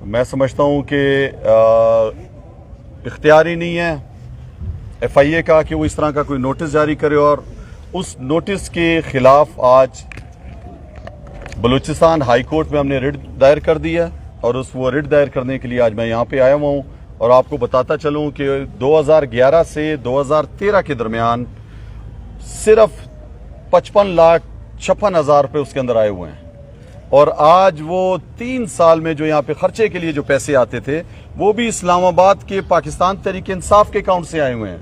मैं समझता हूँ कि इख्तियारी नहीं है FIA का कि वो इस तरह का कोई नोटिस जारी करे, और उस नोटिस के खिलाफ आज बलूचिस्तान हाई कोर्ट में हमने रिट दायर कर दी है, और वो रिट दायर करने के लिए आज मैं यहाँ पे आया हुआ हूँ। और आपको बताता चलूँ कि 2011 से 2013 के दरमियान सिर्फ 55,56,000 रुपये उसके अंदर आए हुए हैं, और आज वो 3 साल में जो यहाँ पे खर्चे के लिए जो पैसे आते थे वो भी इस्लामाबाद के पाकिस्तान तहरीक इंसाफ के अकाउंट से आए हुए हैं।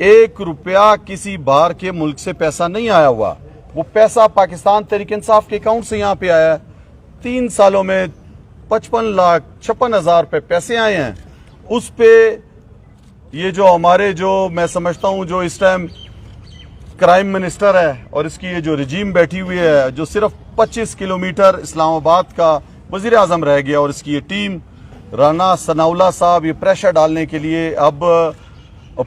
1 रुपया किसी बाहर के मुल्क से पैसा नहीं आया हुआ, वो पैसा पाकिस्तान तहरीक इंसाफ के अकाउंट से यहाँ पे आया है। 3 सालों में 55,56,000 रुपये पैसे आए हैं। उस पे ये जो हमारे जो मैं समझता हूँ जो इस टाइम क्राइम मिनिस्टर है और इसकी ये जो रजीम बैठी हुई है, जो सिर्फ 25 किलोमीटर इस्लामाबाद का वजीर आजम रह गया, और इसकी ये टीम राना सनाउल्लाह साहब ये प्रेशर डालने के लिए अब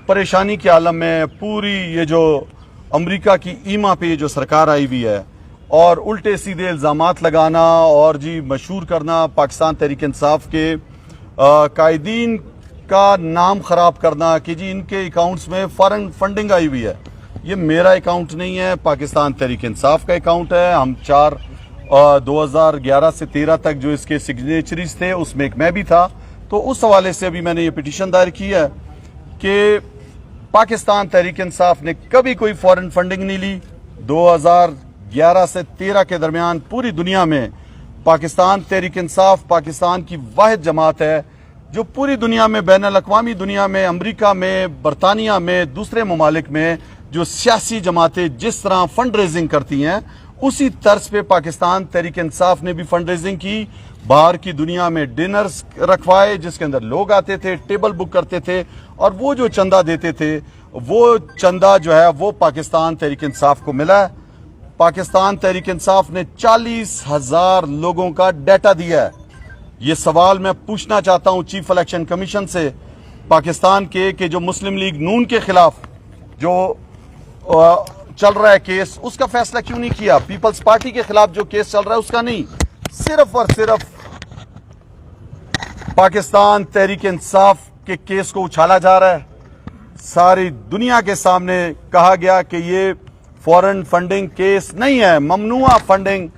परेशानी के आलम में पूरी ये जो अमेरिका की ईमा पे ये जो सरकार आई हुई है, और उल्टे सीधे इल्जामात लगाना और जी मशहूर करना पाकिस्तान तहरीक इंसाफ के कायदीन का नाम खराब करना कि जी इनके अकाउंट्स में फॉरेन फंडिंग आई हुई है। ये मेरा अकाउंट नहीं है, पाकिस्तान तहरीक इंसाफ का अकाउंट है। हम 2011 से 13 तक जो इसके सिग्नेचरीज थे उसमें एक मैं भी था, तो उस हवाले से अभी मैंने ये पिटीशन दायर की है कि पाकिस्तान तहरीक इंसाफ ने कभी कोई फॉरेन फंडिंग नहीं ली। 2011 से 13 के दरमियान पूरी दुनिया में पाकिस्तान तहरीक इंसाफ पाकिस्तान की वाहिद जमात है जो पूरी दुनिया में बैनुल-अक़वामी दुनिया में, अमरीका में, बरतानिया में, दूसरे ममालिक में जो सियासी जमातें जिस तरह फंड रेजिंग करती हैं उसी तर्ज पे पाकिस्तान तहरीक इंसाफ ने भी फंड रेजिंग की। बाहर की दुनिया में डिनर्स रखवाए जिसके अंदर लोग आते थे, टेबल बुक करते थे, और वो जो चंदा देते थे वो चंदा जो है वो पाकिस्तान तहरीक इंसाफ को मिला है। पाकिस्तान तहरीक इंसाफ ने 40,000 लोगों का डाटा दिया है। ये सवाल मैं पूछना चाहता हूं चीफ इलेक्शन कमीशन से पाकिस्तान के कि जो मुस्लिम लीग नून के खिलाफ जो चल रहा है केस, उसका फैसला क्यों नहीं किया? पीपल्स पार्टी के खिलाफ जो केस चल रहा है उसका नहीं, सिर्फ और सिर्फ पाकिस्तान तहरीक इंसाफ के केस को उछाला जा रहा है। सारी दुनिया के सामने कहा गया कि ये फॉरेन फंडिंग केस नहीं है, ममनुआ फंडिंग,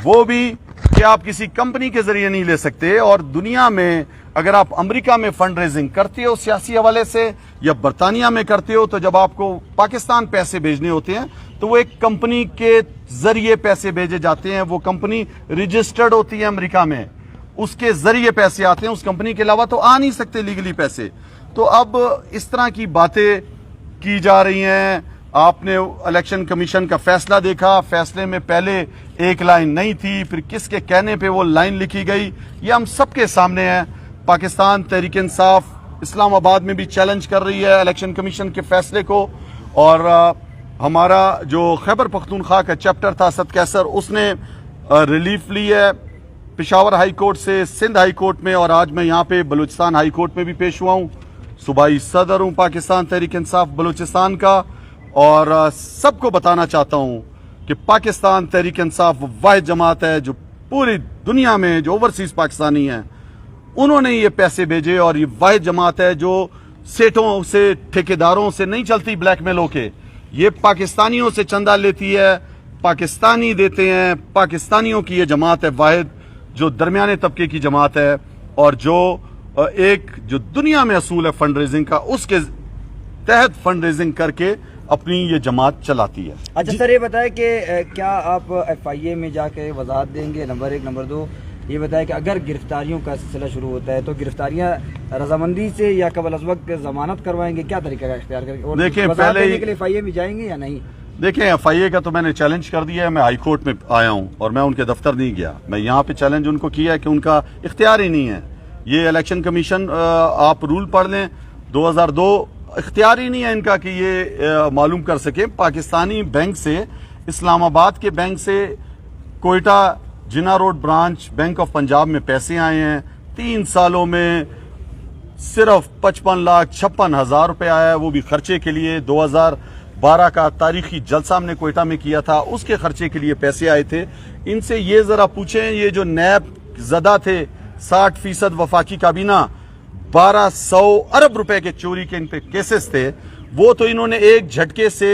वो भी कि आप किसी कंपनी के जरिए नहीं ले सकते। और दुनिया में अगर आप अमेरिका में फंड रेजिंग करते हो सियासी हवाले से या बरतानिया में करते हो, तो जब आपको पाकिस्तान पैसे भेजने होते हैं तो वो एक कंपनी के जरिए पैसे भेजे जाते हैं। वो कंपनी रजिस्टर्ड होती है अमेरिका में, उसके जरिए पैसे आते हैं, उस कंपनी के अलावा तो आ नहीं सकते लीगली पैसे। तो अब इस तरह की बातें की जा रही हैं। आपने इलेक्शन कमीशन का फैसला देखा, फैसले में पहले एक लाइन नहीं थी, फिर किसके कहने पे वो लाइन लिखी गई, ये हम सबके सामने है। पाकिस्तान तहरीक इंसाफ इस्लामाबाद में भी चैलेंज कर रही है इलेक्शन कमीशन के फैसले को, और हमारा जो खैबर पख्तूनख्वा का चैप्टर था असद कैसर, उसने रिलीफ ली है पेशावर हाई कोर्ट से, सिंध हाई कोर्ट में, और आज मैं यहाँ पे बलूचिस्तान हाई कोर्ट में भी पेश हुआ हूँ। सूबाई सदर हूँ पाकिस्तान तहरीक इंसाफ बलूचिस्तान का, और सबको बताना चाहता हूँ कि पाकिस्तान तहरीक इंसाफ वाहिद जमात है जो पूरी दुनिया में जो ओवरसीज पाकिस्तानी हैं उन्होंने ये पैसे भेजे, और ये वाहिद जमात है जो सेठों से, ठेकेदारों से नहीं चलती ब्लैकमेल होके, ये पाकिस्तानियों से चंदा लेती है, पाकिस्तानी देते हैं। पाकिस्तानियों की ये जमात है वाहिद जो दरमियाने तबके की जमात है, और जो एक जो दुनिया में असूल है फंड रेजिंग का, उसके तहत फंड रेजिंग करके अपनी ये जमात चलाती है। अच्छा सर, ये बताएं कि क्या आप FIA में जाके वजाहत देंगे? नंबर 1। नंबर 2, ये बताएं कि अगर गिरफ्तारियों का सिलसिला शुरू होता है तो गिरफ्तारियां रजामंदी से या कबल अज़ वक्त जमानत करवाएंगे, क्या तरीका का इख्तियार करेंगे? देखिए, पहले के लिए FIA में जाएंगे या नहीं? देखिए, FIA का तो मैंने चैलेंज कर दिया है। मैं हाई कोर्ट में आया हूँ और मैं उनके दफ्तर नहीं गया। मैं यहाँ पे चैलेंज उनको किया है कि उनका इख्तियार ही नहीं है। ये इलेक्शन कमीशन, आप रूल पढ़ लें 2002, इख्तियार ही नहीं है इनका कि ये मालूम कर सके पाकिस्तानी बैंक से, इस्लामाबाद के बैंक से Quetta Jinnah road branch bank of Punjab में पैसे आए हैं। 3 सालों में सिर्फ 55,56,000 रुपए आया है, वो भी खर्चे के लिए। 2012 का तारीखी जलसा हमने कोयटा में किया था, उसके खर्चे के लिए पैसे आए थे। इनसे ये जरा पूछें, ये जो नैब ज़दा थे 60% वफाकी काबीना 1200 अरब रुपए के चोरी के इन पे केसेस थे, वो तो इन्होंने एक झटके से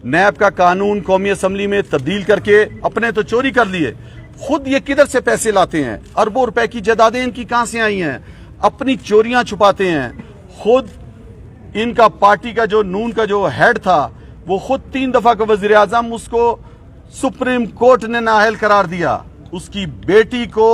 नैब का कानून कौमी असम्बली में तब्दील करके अपने तो चोरी कर लिए। खुद ये किधर से पैसे लाते हैं? अरबों रुपए की जायदादें इनकी कहां से आई हैं? अपनी चोरियां छुपाते हैं। खुद इनका पार्टी का जो नून का जो हेड था, वो खुद 3 दफा का वजीर आजम, उसको सुप्रीम कोर्ट ने नाअहल करार दिया, उसकी बेटी को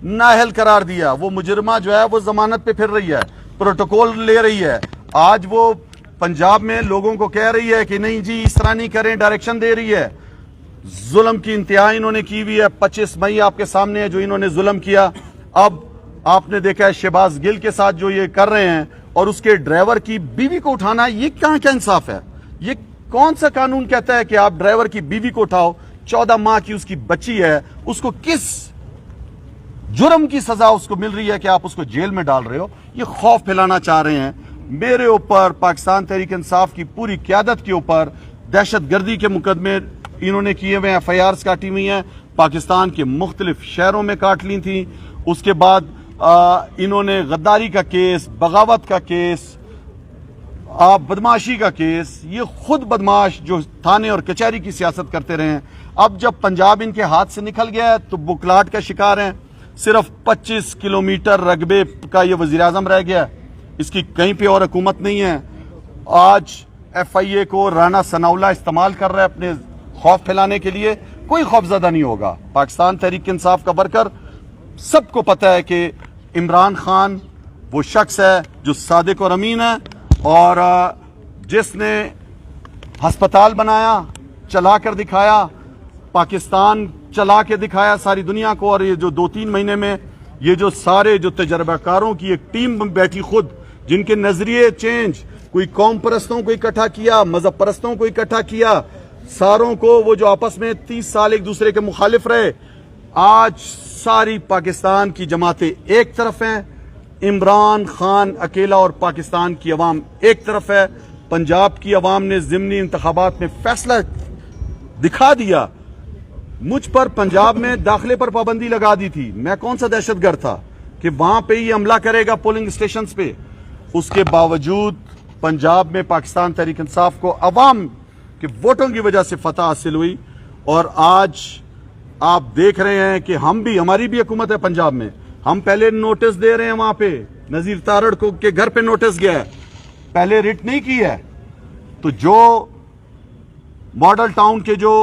नाअहल करार दिया। वो मुजरिमा जो है वो जमानत पे फिर रही है, प्रोटोकॉल ले रही है। आज वो पंजाब में लोगों को कह रही है कि नहीं जी इस तरह नहीं करें, डायरेक्शन दे रही है। जुल्म की इंतहा इन्होंने की हुई है। 25 मई आपके सामने है जो इन्होंने जुल्म किया। अब आपने देखा है शहबाज गिल के साथ जो ये कर रहे हैं, और उसके ड्राइवर की बीवी को उठाना, ये कहां का इंसाफ है? ये कौन सा कानून कहता है कि आप ड्राइवर की बीवी को उठाओ? 14 माह की उसकी बच्ची है, उसको किस जुर्म की सजा उसको मिल रही है कि आप उसको जेल में डाल रहे हो? ये खौफ फैलाना चाह रहे हैं मेरे ऊपर, पाकिस्तान तहरीक इंसाफ की पूरी क्यादत के ऊपर। दहशतगर्दी के मुकदमे इन्होंने किए हुए FIRs काटी हुई हैं, पाकिस्तान के मुख्तलिफ शहरों में काट ली थी। उसके बाद इन्होंने गद्दारी का केस, बगावत का केस, बदमाशी का केस, ये खुद बदमाश जो थाने और कचहरी की सियासत करते रहे हैं। अब जब पंजाब इनके हाथ से निकल गया है तो बुकलाट का शिकार हैं। सिर्फ 25 किलोमीटर रकबे का ये वजीर आजम रह गया, इसकी कहीं पे और हुकूमत नहीं है। आज FIA को राना सनाउल्लाह इस्तेमाल कर रहा है अपने खौफ फैलाने के लिए। कोई खौफजदा नहीं होगा। पाकिस्तान तहरीक इंसाफ का वर्कर, सबको पता है कि इमरान खान वो शख्स है जो सादिक और अमीन है, और जिसने हस्पताल बनाया, चला कर दिखाया, पाकिस्तान चला के दिखाया सारी दुनिया को। और ये जो 2-3 महीने में ये जो सारे जो तजर्बाकारों की एक टीम बैठी खुद, जिनके नजरिए चेंज, कोई कौम परस्तों को इकट्ठा किया, मजहब परस्तों को इकट्ठा किया, सारों को, वो जो आपस में 30 साल एक दूसरे के मुखालिफ रहे, आज सारी पाकिस्तान की जमातें एक तरफ हैं, इमरान खान अकेला और पाकिस्तान की अवाम एक तरफ है। पंजाब की अवाम ने ज़िमनी इंतखाबात में फैसला दिखा दिया। मुझ पर पंजाब में दाखिले पर पाबंदी लगा दी थी। मैं कौन सा दहशतगर्द था कि वहां पे ही हमला करेगा पोलिंग स्टेशंस पे? उसके बावजूद पंजाब में पाकिस्तान तहरीक इंसाफ को अवाम के वोटों की वजह से फतह हासिल हुई। और आज आप देख रहे हैं कि हमारी भी हुकूमत है पंजाब में। हम पहले नोटिस दे रहे हैं, वहां पे नजीर तारड़ को के घर पे नोटिस गया है, पहले रिट नहीं की है। तो जो मॉडल टाउन के जो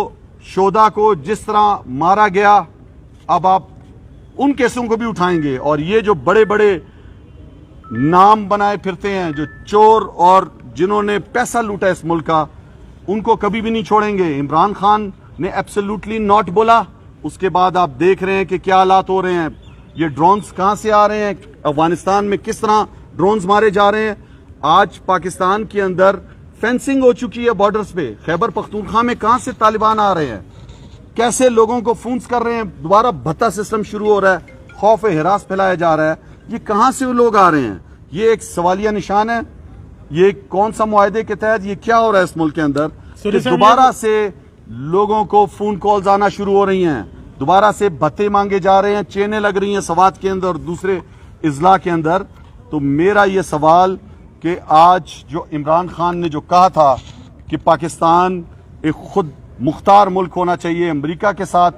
शोधा को जिस तरह मारा गया, अब आप उन केसों को भी उठाएंगे। और ये जो बड़े बड़े नाम बनाए फिरते हैं, जो चोर और जिन्होंने पैसा लूटा इस मुल्क का, उनको कभी भी नहीं छोड़ेंगे। इमरान खान ने एब्सोल्युटली नॉट बोला। उसके बाद आप देख रहे हैं कि क्या हालात हो रहे हैं। ये ड्रोन्स कहां से आ रहे हैं, अफगानिस्तान में किस तरह ड्रोन्स मारे जा रहे हैं। आज पाकिस्तान के अंदर फेंसिंग हो चुकी है बॉर्डर्स पे। खैबर पख्तूनख्वा में कहां से तालिबान आ रहे हैं, कैसे लोगों को फोन्स कर रहे हैं, दोबारा भत्ता सिस्टम शुरू हो रहा है, खौफ हिरास फैलाया जा रहा है। ये कहां से वो लोग आ रहे हैं? ये एक सवालिया निशान है। ये कौन सा मुआहदे के तहत ये क्या हो रहा है इस मुल्क के अंदर कि दोबारा से लोगों को फोन कॉल्स आना शुरू हो रही हैं, दोबारा से भत्ते मांगे जा रहे हैं, चेनें लग रही हैं सवात के अंदर और दूसरे इजला के अंदर। तो मेरा ये सवाल कि आज जो इमरान खान ने जो कहा था कि पाकिस्तान एक खुद मुख्तार मुल्क होना चाहिए, अमेरिका के साथ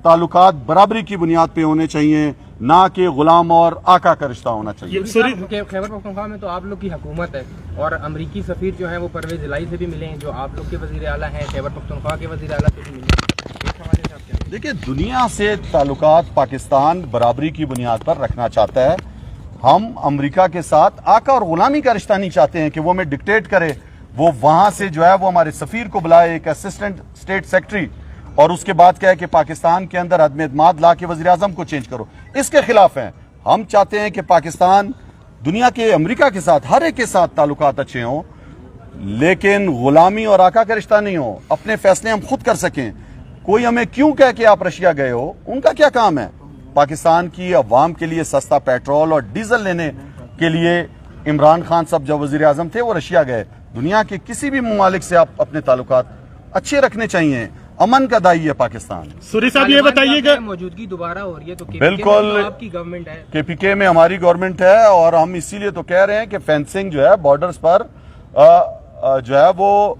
ताल्लुकात बराबरी की बुनियाद पे होने चाहिए, ना कि गुलाम और आका का रिश्ता होना चाहिए। खैबर पख्तूनख्वा में तो आप लोग की हुकूमत है और अमरीकी सफीर जो है वो परवेज इलाही से भी मिले हैं, जो आप लोग के वजीर आला हैं, खैबर पख्तूनख्वा के वजीर आला से भी मिले हैं। देखिए, दुनिया से ताल्लुकात पाकिस्तान बराबरी की बुनियाद पर रखना चाहता है। हम अमेरिका के साथ आका और गुलामी का रिश्ता नहीं चाहते हैं कि वो हमें डिक्टेट करे। वो वहां से जो है वो हमारे सफीर को बुलाए, एक असिस्टेंट स्टेट सेक्रेटरी, और उसके बाद क्या है कि पाकिस्तान के अंदर अदम एतमाद ला के वज़ीर आज़म को चेंज करो। इसके खिलाफ हैं। हम चाहते हैं कि पाकिस्तान दुनिया के अमेरिका के साथ हर एक के साथ ताल्लुकात अच्छे हों, लेकिन गुलामी और आका का रिश्ता नहीं हो। अपने फैसले हम खुद कर सकें। कोई हमें क्यों कह के आप रशिया गए हो, उनका क्या काम है? पाकिस्तान की अवाम के लिए सस्ता पेट्रोल और डीजल लेने के लिए इमरान खान साहब जब वज़ीर आज़म थे वो रशिया गए। दुनिया के किसी भी ममालिक से आप अपने ताल्लुकात अच्छे रखने चाहिए। अमन का दाई है पाकिस्तान। सूरी साहब ये बताइएगा, मौजूदगी दोबारा हो रही है तो बिल्कुल आपकी गवर्नमेंट है, केपीके में हमारी गवर्नमेंट है, और हम इसीलिए तो कह रहे हैं कि फेंसिंग जो है बॉर्डर्स पर जो है वो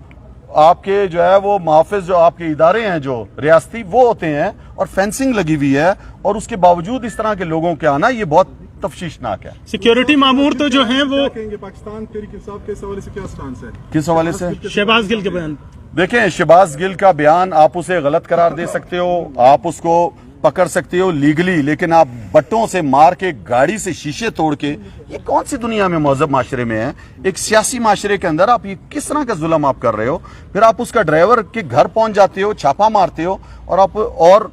आपके जो है वो मुहाफिज जो आपके इदारे हैं जो रियासती वो होते हैं, और फेंसिंग लगी हुई है, और उसके बावजूद इस तरह के लोगों के आना ये बहुत तफ्शीशनाक है। सिक्योरिटी मामूर तो जो हैं वो कहेंगे पाकिस्तान तहरीक इंसाफ के हवाले से क्या स्टांस है? किस हवाले से? शहबाज गिल के बयान। देखें, शहबाज गिल का बयान आप उसे गलत करार दे सकते हो, आप उसको पकड़ सकते हो लीगली, लेकिन आप बट्टों से मार के गाड़ी से शीशे तोड़ के, ये कौन सी दुनिया में महज़ब माशरे में है? एक सियासी माशरे के अंदर आप ये किस तरह का जुल्म आप कर रहे हो? फिर आप उसका ड्राइवर के घर पहुंच जाते हो, छापा मारते हो, और आप और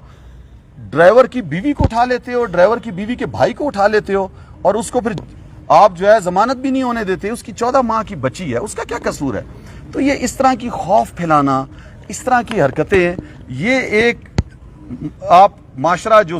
ड्राइवर की बीवी को उठा लेते हो, ड्राइवर की बीवी के भाई को उठा लेते हो, और उसको फिर आप जो है जमानत भी नहीं होने देते। उसकी 14 माह की बच्ची है, उसका क्या कसूर है? तो ये इस तरह की खौफ फैलाना, इस तरह की हरकतें, ये एक आप माशरा जो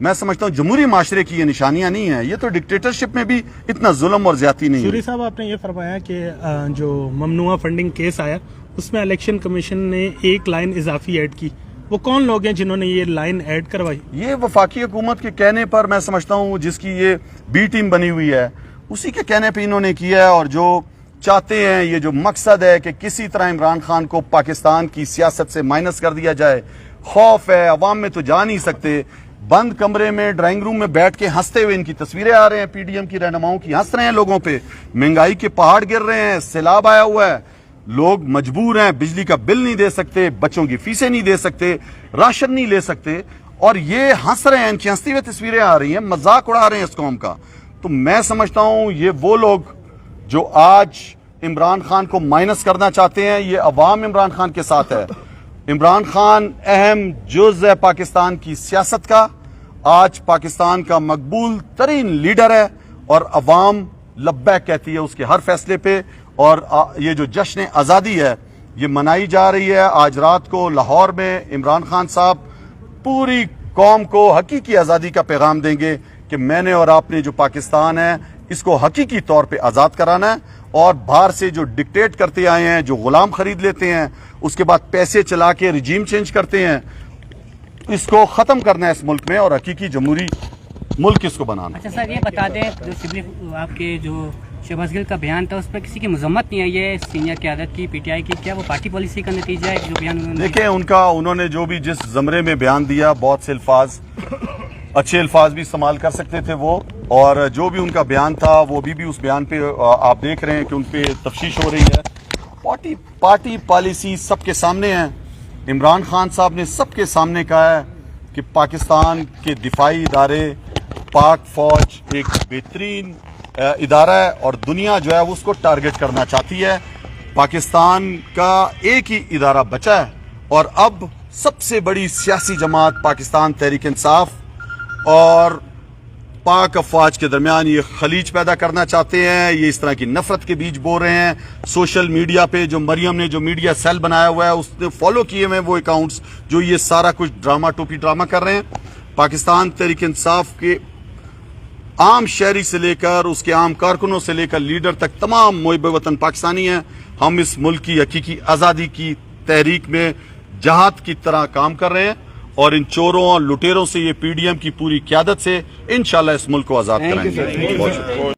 मैं समझता हूँ जमहूरी माशरे की ये निशानियां नहीं है। ये तो डिक्टेटरशिप में भी इतना जुल्म और ज्यादती नहीं है। सूरी साहब आपने ये फरमाया कि जो ममनुआ फंडिंग केस आया उसमें इलेक्शन कमीशन ने एक लाइन इजाफी ऐड की, वो कौन लोग हैं जिन्होंने ये लाइन ऐड करवाई? ये वफाकी हुकूमत के कहने पर मैं समझता हूँ, जिसकी ये बी टीम बनी हुई है उसी के कहने पर इन्होंने किया है, और जो चाहते हैं, ये जो मकसद है कि किसी तरह इमरान खान को पाकिस्तान की सियासत से माइनस कर दिया जाए। खौफ है, अवाम में तो जा नहीं सकते, बंद कमरे में ड्राइंग रूम में बैठ के हंसते हुए इनकी तस्वीरें आ रहे हैं, पीडीएम की रहनुमाओं की, हंस रहे हैं लोगों पे, महंगाई के पहाड़ गिर रहे हैं, सैलाब आया हुआ है, लोग मजबूर हैं, बिजली का बिल नहीं दे सकते, बच्चों की फीसें नहीं दे सकते, राशन नहीं ले सकते, और ये हंस रहे हैं, इनकी हंसती हुई तस्वीरें आ रही हैं, मजाक उड़ा रहे हैं इस कौम का। तो मैं समझता हूं ये वो लोग जो आज इमरान खान को माइनस करना चाहते हैं, ये अवाम इमरान खान के साथ है। इमरान खान अहम जुज़ है पाकिस्तान की सियासत का, आज पाकिस्तान का मकबूल तरीन लीडर है, और अवाम लब्बैक कहती है उसके हर फैसले पे, और ये जो जश्न आज़ादी है ये मनाई जा रही है। आज रात को लाहौर में इमरान खान साहब पूरी कौम को हकीकी आज़ादी का पैगाम देंगे कि मैंने और आपने जो पाकिस्तान है इसको हकीकी तौर पे आज़ाद कराना है, और बाहर से जो डिक्टेट करते आए हैं, जो गुलाम खरीद लेते हैं, उसके बाद पैसे चला के रिजीम चेंज करते हैं, इसको ख़त्म करना है इस मुल्क में, और हकीकी जमहूरी मुल्क इसको बनाना। अच्छा सर, ये बता दें, जो सिबली आपके जो शहबाज गिल का बयान था उस पर किसी की मजम्मत नहीं आई है सीनियर क़यादत की, पीटीआई की, क्या वो पार्टी पॉलिसी का नतीजा है जो बयान उन्होंने? देखिए, उन्होंने जो भी जिस ज़मरे में बयान दिया, बहुत से अल्फाज, अच्छे अल्फाज भी इस्तेमाल कर सकते थे वो, और जो भी उनका बयान था वो भी उस बयान पे आप देख रहे हैं कि उन पे तफ्तीश हो रही है। पार्टी पॉलिसी सबके सामने है। इमरान खान साहब ने सबके सामने कहा है कि पाकिस्तान के दिफाई इदारे, पाक फौज एक बेहतरीन इदारा है, और दुनिया जो है उसको टारगेट करना चाहती है। पाकिस्तान का एक ही इदारा बचा है, और अब सबसे बड़ी सियासी जमात पाकिस्तान तहरीक इंसाफ और पाक अफवाज के दरमियान ये खलीज पैदा करना चाहते हैं। ये इस तरह की नफरत के बीज बो रहे हैं। सोशल मीडिया पे जो मरियम ने जो मीडिया सेल बनाया हुआ है, उसने फॉलो किए हुए वो अकाउंट्स जो ये सारा कुछ ड्रामा टोपी ड्रामा कर रहे हैं। पाकिस्तान तहरीक इंसाफ के आम शहरी से लेकर उसके आम कारकुनों से लेकर लीडर तक तमाम मुहिब वतन पाकिस्तानी हैं। हम इस मुल्क की हकीकी आज़ादी की तहरीक में जहाद की तरह काम कर रहे हैं, और इन चोरों और लुटेरों से, ये पीडीएम की पूरी क़यादत से इंशाल्लाह इस मुल्क को आज़ाद कराएंगे।